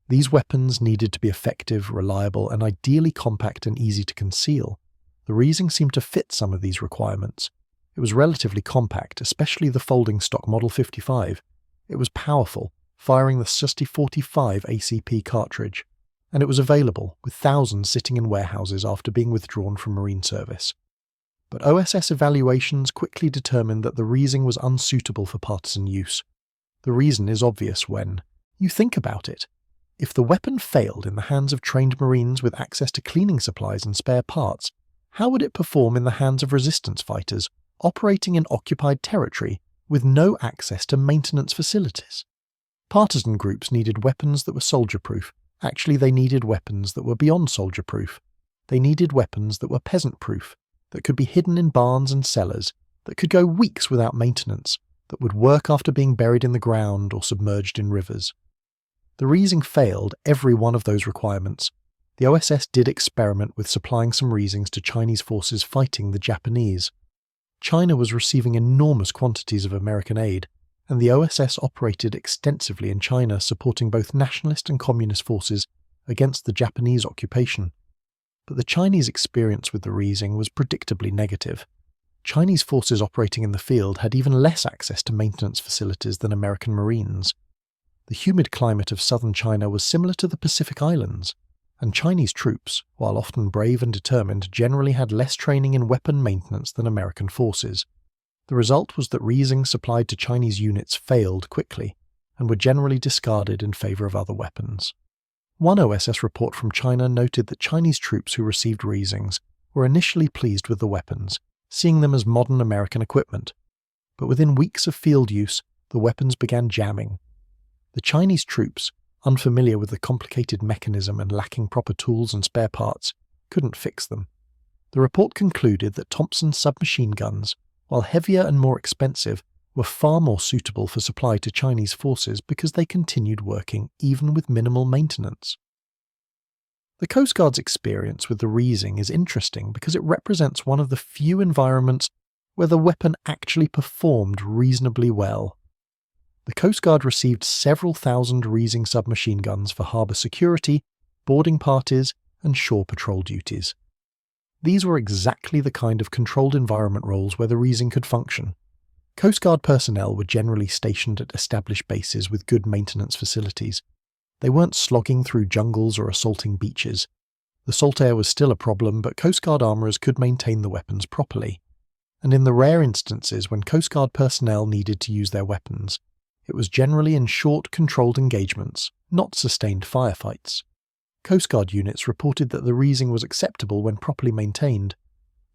These weapons needed to be effective, reliable, and ideally compact and easy to conceal. The Reising seemed to fit some of these requirements. It was relatively compact, especially the folding stock Model 55. It was powerful, firing the 60-45 ACP cartridge, and it was available, with thousands sitting in warehouses after being withdrawn from Marine service. But OSS evaluations quickly determined that the Reising was unsuitable for partisan use. The reason is obvious when you think about it. If the weapon failed in the hands of trained Marines with access to cleaning supplies and spare parts, how would it perform in the hands of resistance fighters operating in occupied territory with no access to maintenance facilities? Partisan groups needed weapons that were soldier-proof. Actually, they needed weapons that were beyond soldier-proof. They needed weapons that were peasant-proof, that could be hidden in barns and cellars, that could go weeks without maintenance, that would work after being buried in the ground or submerged in rivers. The Reising failed every one of those requirements. The OSS did experiment with supplying some Reisings to Chinese forces fighting the Japanese. China was receiving enormous quantities of American aid, and the OSS operated extensively in China supporting both nationalist and communist forces against the Japanese occupation. But the Chinese experience with the Reising was predictably negative. Chinese forces operating in the field had even less access to maintenance facilities than American Marines. The humid climate of southern China was similar to the Pacific Islands, and Chinese troops, while often brave and determined, generally had less training in weapon maintenance than American forces. The result was that Reising supplied to Chinese units failed quickly, and were generally discarded in favour of other weapons. One OSS report from China noted that Chinese troops who received Reisings were initially pleased with the weapons, seeing them as modern American equipment. But within weeks of field use, the weapons began jamming. The Chinese troops, unfamiliar with the complicated mechanism and lacking proper tools and spare parts, couldn't fix them. The report concluded that Thompson submachine guns, while heavier and more expensive, were far more suitable for supply to Chinese forces because they continued working even with minimal maintenance. The Coast Guard's experience with the Reising is interesting because it represents one of the few environments where the weapon actually performed reasonably well. The Coast Guard received several thousand Reising submachine guns for harbour security, boarding parties, and shore patrol duties. These were exactly the kind of controlled environment roles where the Reising could function. Coast Guard personnel were generally stationed at established bases with good maintenance facilities. They weren't slogging through jungles or assaulting beaches. The salt air was still a problem, but Coast Guard armourers could maintain the weapons properly. And in the rare instances when Coast Guard personnel needed to use their weapons, it was generally in short, controlled engagements, not sustained firefights. Coast Guard units reported that the Reising was acceptable when properly maintained.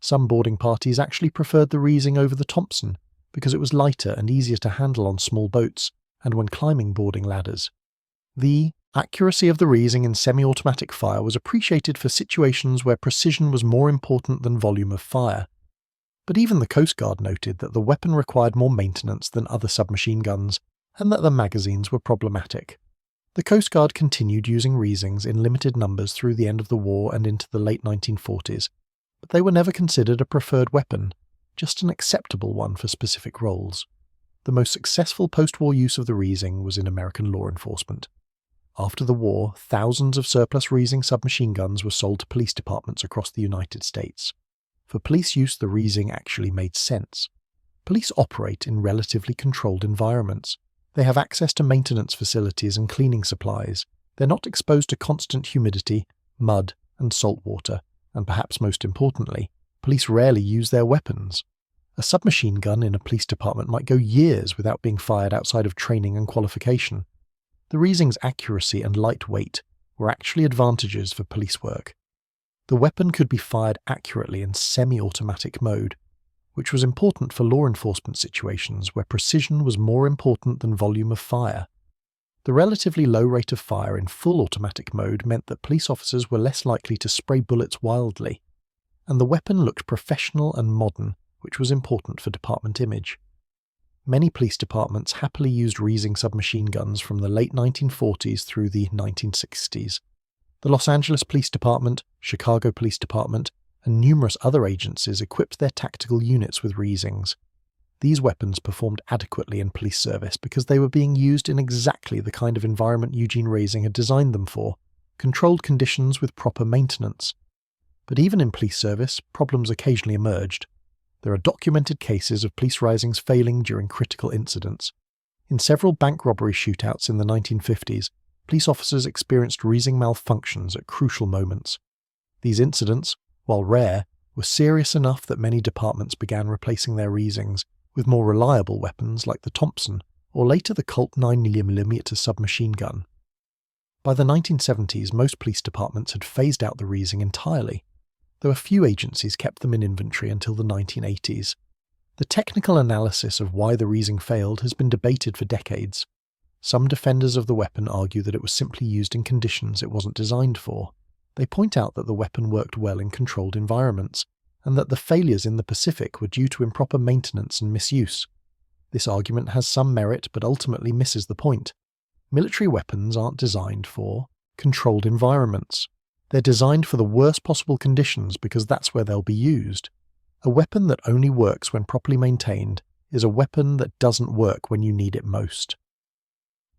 Some boarding parties actually preferred the Reising over the Thompson because it was lighter and easier to handle on small boats and when climbing boarding ladders. The accuracy of the Reising in semi-automatic fire was appreciated for situations where precision was more important than volume of fire. But even the Coast Guard noted that the weapon required more maintenance than other submachine guns and that the magazines were problematic. The Coast Guard continued using Reisings in limited numbers through the end of the war and into the late 1940s, but they were never considered a preferred weapon, just an acceptable one for specific roles. The most successful post-war use of the Reising was in American law enforcement. After the war, thousands of surplus Reising submachine guns were sold to police departments across the United States. For police use, the Reising actually made sense. Police operate in relatively controlled environments. They have access to maintenance facilities and cleaning supplies. They're not exposed to constant humidity, mud, and salt water, and perhaps most importantly, police rarely use their weapons. A submachine gun in a police department might go years without being fired outside of training and qualification. The Reising's accuracy and lightweight were actually advantages for police work. The weapon could be fired accurately in semi-automatic mode, which was important for law enforcement situations where precision was more important than volume of fire. The relatively low rate of fire in full automatic mode meant that police officers were less likely to spray bullets wildly, and the weapon looked professional and modern, which was important for department image. Many police departments happily used Reising submachine guns from the late 1940s through the 1960s. The Los Angeles Police Department, Chicago Police Department, and numerous other agencies equipped their tactical units with Reisings. These weapons performed adequately in police service because they were being used in exactly the kind of environment Eugene Reising had designed them for, controlled conditions with proper maintenance. But even in police service, problems occasionally emerged. There are documented cases of police Reisings failing during critical incidents. In several bank robbery shootouts in the 1950s, police officers experienced Reising malfunctions at crucial moments. These incidents, while rare, were serious enough that many departments began replacing their Reisings with more reliable weapons like the Thompson, or later the Colt 9mm submachine gun. By the 1970s, most police departments had phased out the Reising entirely, though a few agencies kept them in inventory until the 1980s. The technical analysis of why the Reising failed has been debated for decades. Some defenders of the weapon argue that it was simply used in conditions it wasn't designed for. They point out that the weapon worked well in controlled environments, and that the failures in the Pacific were due to improper maintenance and misuse. This argument has some merit but ultimately misses the point. Military weapons aren't designed for controlled environments. They're designed for the worst possible conditions because that's where they'll be used. A weapon that only works when properly maintained is a weapon that doesn't work when you need it most.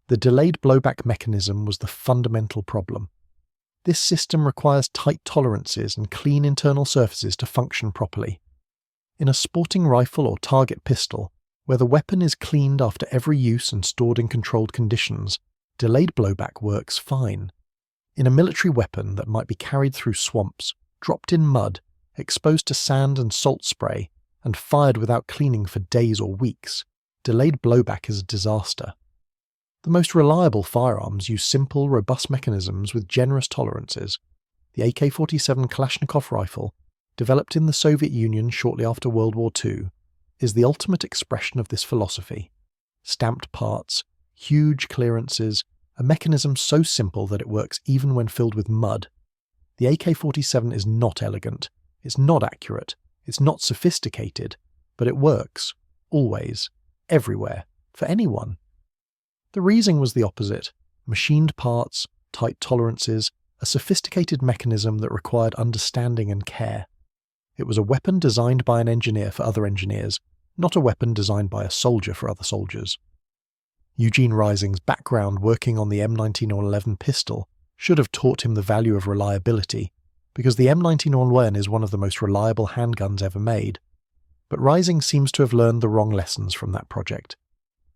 The delayed blowback mechanism was the fundamental problem. This system requires tight tolerances and clean internal surfaces to function properly. In a sporting rifle or target pistol, where the weapon is cleaned after every use and stored in controlled conditions, delayed blowback works fine. In a military weapon that might be carried through swamps, dropped in mud, exposed to sand and salt spray, and fired without cleaning for days or weeks, delayed blowback is a disaster. The most reliable firearms use simple, robust mechanisms with generous tolerances. The AK-47 Kalashnikov rifle, developed in the Soviet Union shortly after World War II, is the ultimate expression of this philosophy. Stamped parts, huge clearances, a mechanism so simple that it works even when filled with mud. The AK-47 is not elegant, it's not accurate, it's not sophisticated, but it works, always, everywhere, for anyone. The Reising was the opposite: machined parts, tight tolerances, a sophisticated mechanism that required understanding and care. It was a weapon designed by an engineer for other engineers, not a weapon designed by a soldier for other soldiers. Eugene Reising's background working on the M1911 pistol should have taught him the value of reliability, because the M1911 is one of the most reliable handguns ever made. But Reising seems to have learned the wrong lessons from that project.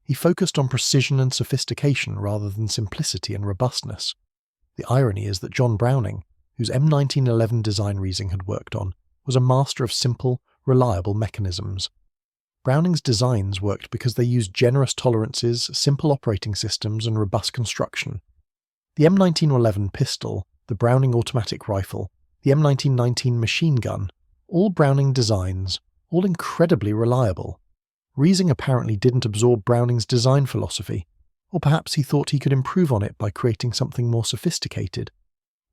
He focused on precision and sophistication rather than simplicity and robustness. The irony is that John Browning, whose M1911 design Reising had worked on, was a master of simple, reliable mechanisms. Browning's designs worked because they used generous tolerances, simple operating systems, and robust construction. The M1911 pistol, the Browning automatic rifle, the M1919 machine gun, all Browning designs, all incredibly reliable. Reising apparently didn't absorb Browning's design philosophy, or perhaps he thought he could improve on it by creating something more sophisticated.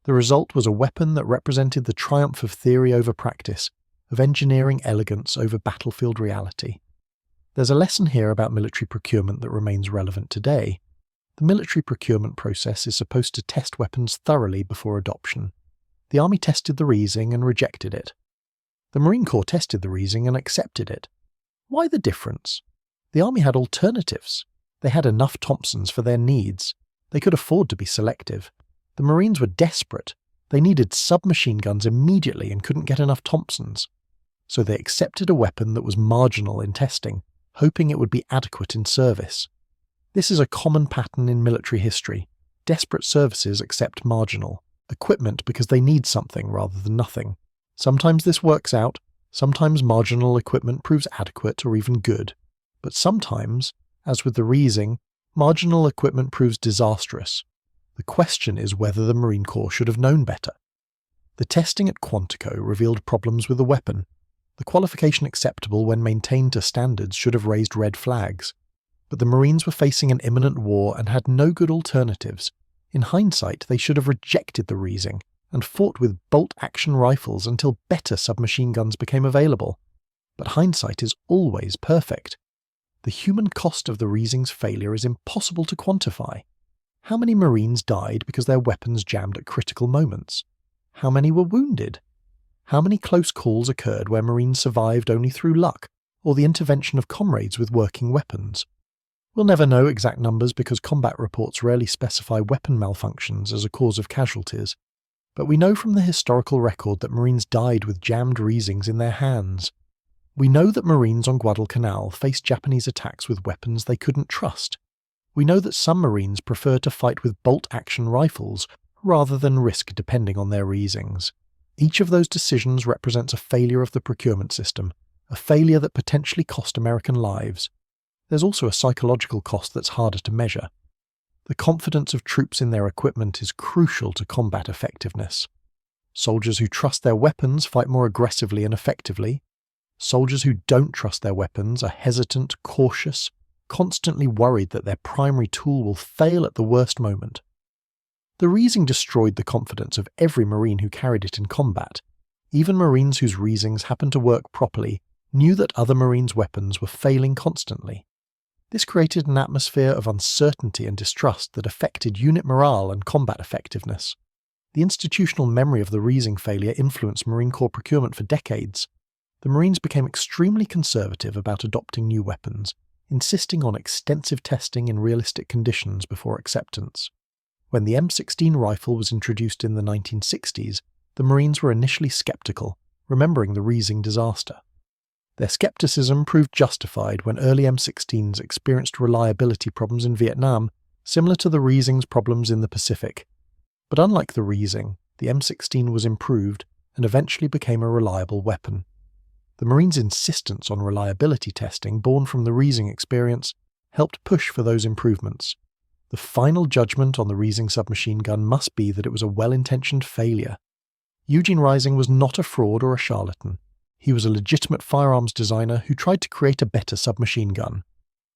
The result was a weapon that represented the triumph of theory over practice, of engineering elegance over battlefield reality. There's a lesson here about military procurement that remains relevant today. The military procurement process is supposed to test weapons thoroughly before adoption. The Army tested the Reising and rejected it. The Marine Corps tested the Reising and accepted it. Why the difference? The Army had alternatives. They had enough Thompsons for their needs. They could afford to be selective. The Marines were desperate. They needed submachine guns immediately and couldn't get enough Thompsons. So they accepted a weapon that was marginal in testing, hoping it would be adequate in service. This is a common pattern in military history. Desperate services accept marginal equipment because they need something rather than nothing. Sometimes this works out, sometimes marginal equipment proves adequate or even good. But sometimes, as with the Reising, marginal equipment proves disastrous. The question is whether the Marine Corps should have known better. The testing at Quantico revealed problems with the weapon. The qualification acceptable when maintained to standards should have raised red flags. But the Marines were facing an imminent war and had no good alternatives. In hindsight, they should have rejected the Reising and fought with bolt-action rifles until better submachine guns became available. But hindsight is always perfect. The human cost of the Reising's failure is impossible to quantify. How many Marines died because their weapons jammed at critical moments? How many were wounded? How many close calls occurred where Marines survived only through luck, or the intervention of comrades with working weapons? We'll never know exact numbers because combat reports rarely specify weapon malfunctions as a cause of casualties, but we know from the historical record that Marines died with jammed Reisings in their hands. We know that Marines on Guadalcanal faced Japanese attacks with weapons they couldn't trust. We know that some Marines prefer to fight with bolt-action rifles rather than risk depending on their Reisings. Each of those decisions represents a failure of the procurement system, a failure that potentially cost American lives. There's also a psychological cost that's harder to measure. The confidence of troops in their equipment is crucial to combat effectiveness. Soldiers who trust their weapons fight more aggressively and effectively. Soldiers who don't trust their weapons are hesitant, cautious, constantly worried that their primary tool will fail at the worst moment. The Reising destroyed the confidence of every Marine who carried it in combat. Even Marines whose Reisings happened to work properly knew that other Marines' weapons were failing constantly. This created an atmosphere of uncertainty and distrust that affected unit morale and combat effectiveness. The institutional memory of the Reising failure influenced Marine Corps procurement for decades. The Marines became extremely conservative about adopting new weapons, insisting on extensive testing in realistic conditions before acceptance. When the M16 rifle was introduced in the 1960s, the Marines were initially skeptical, remembering the Reising disaster. Their skepticism proved justified when early M16s experienced reliability problems in Vietnam, similar to the Reising's problems in the Pacific. But unlike the Reising, the M16 was improved and eventually became a reliable weapon. The Marines' insistence on reliability testing, born from the Reising experience, helped push for those improvements. The final judgment on the Reising submachine gun must be that it was a well-intentioned failure. Eugene Reising was not a fraud or a charlatan. He was a legitimate firearms designer who tried to create a better submachine gun.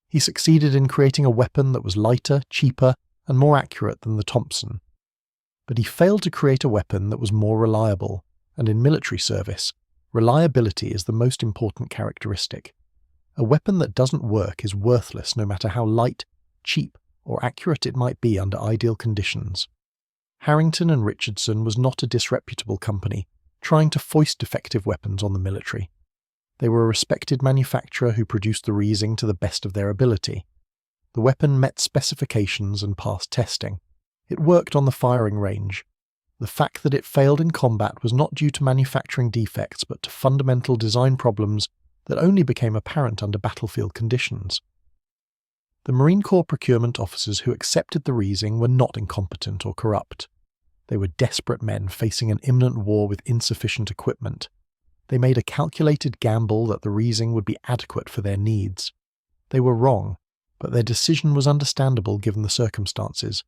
He succeeded in creating a weapon that was lighter, cheaper, and more accurate than the Thompson. But he failed to create a weapon that was more reliable, and in military service, reliability is the most important characteristic. A weapon that doesn't work is worthless no matter how light, cheap, or accurate it might be under ideal conditions. Harrington and Richardson was not a disreputable company, trying to foist defective weapons on the military. They were a respected manufacturer who produced the Reising to the best of their ability. The weapon met specifications and passed testing. It worked on the firing range. The fact that it failed in combat was not due to manufacturing defects but to fundamental design problems that only became apparent under battlefield conditions. The Marine Corps procurement officers who accepted the Reising were not incompetent or corrupt. They were desperate men facing an imminent war with insufficient equipment. They made a calculated gamble that the Reising would be adequate for their needs. They were wrong, but their decision was understandable given the circumstances.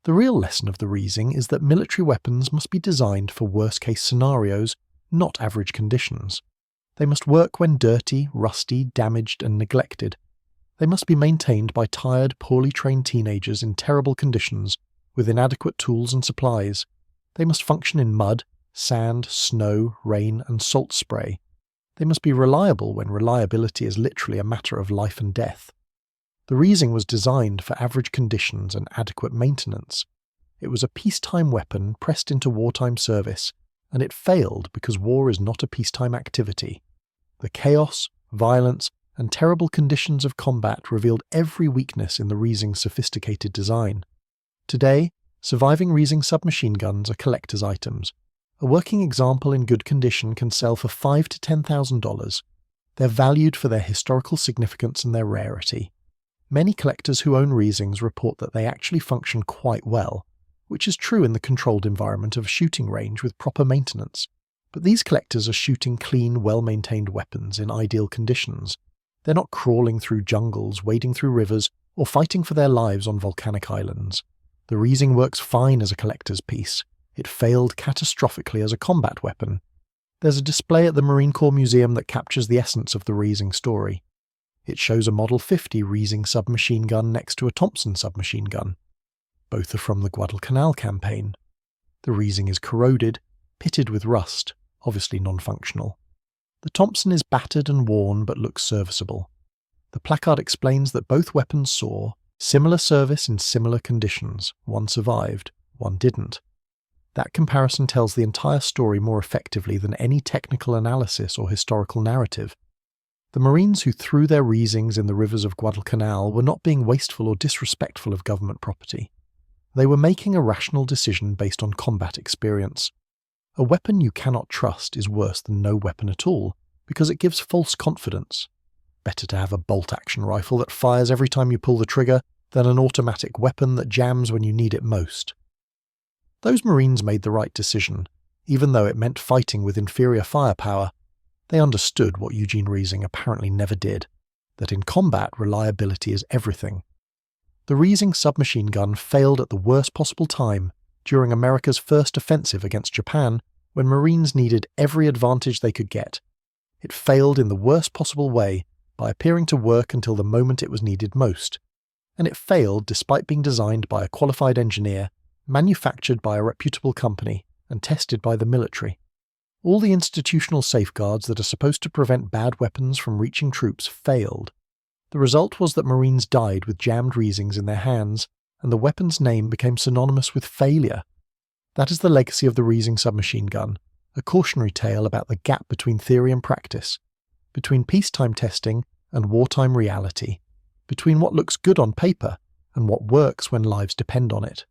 The real lesson of the Reising is that military weapons must be designed for worst-case scenarios, not average conditions. They must work when dirty, rusty, damaged, and neglected. They must be maintained by tired, poorly trained teenagers in terrible conditions, with inadequate tools and supplies. They must function in mud, sand, snow, rain, and salt spray. They must be reliable when reliability is literally a matter of life and death. The Reising was designed for average conditions and adequate maintenance. It was a peacetime weapon pressed into wartime service, and it failed because war is not a peacetime activity. The chaos, violence, and terrible conditions of combat revealed every weakness in the Reising's sophisticated design. Today, surviving Reising submachine guns are collector's items. A working example in good condition can sell for $5,000 to $10,000. They're valued for their historical significance and their rarity. Many collectors who own Reisings report that they actually function quite well, which is true in the controlled environment of a shooting range with proper maintenance. But these collectors are shooting clean, well-maintained weapons in ideal conditions. They're not crawling through jungles, wading through rivers, or fighting for their lives on volcanic islands. The Reising works fine as a collector's piece. It failed catastrophically as a combat weapon. There's a display at the Marine Corps Museum that captures the essence of the Reising story. It shows a Model 50 Reising submachine gun next to a Thompson submachine gun. Both are from the Guadalcanal campaign. The Reising is corroded, pitted with rust, obviously non-functional. The Thompson is battered and worn but looks serviceable. The placard explains that both weapons saw similar service in similar conditions. One survived, one didn't. That comparison tells the entire story more effectively than any technical analysis or historical narrative. The Marines who threw their Reisings in the rivers of Guadalcanal were not being wasteful or disrespectful of government property. They were making a rational decision based on combat experience. A weapon you cannot trust is worse than no weapon at all, because it gives false confidence. Better to have a bolt-action rifle that fires every time you pull the trigger than an automatic weapon that jams when you need it most. Those Marines made the right decision, even though it meant fighting with inferior firepower. They understood what Eugene Reising apparently never did, that in combat reliability is everything. The Reising submachine gun failed at the worst possible time, during America's first offensive against Japan, when Marines needed every advantage they could get. It failed in the worst possible way by appearing to work until the moment it was needed most. And it failed despite being designed by a qualified engineer, manufactured by a reputable company, and tested by the military. All the institutional safeguards that are supposed to prevent bad weapons from reaching troops failed. The result was that Marines died with jammed Reisings in their hands, and the weapon's name became synonymous with failure. That is the legacy of the Reising submachine gun, a cautionary tale about the gap between theory and practice, between peacetime testing and wartime reality, between what looks good on paper and what works when lives depend on it.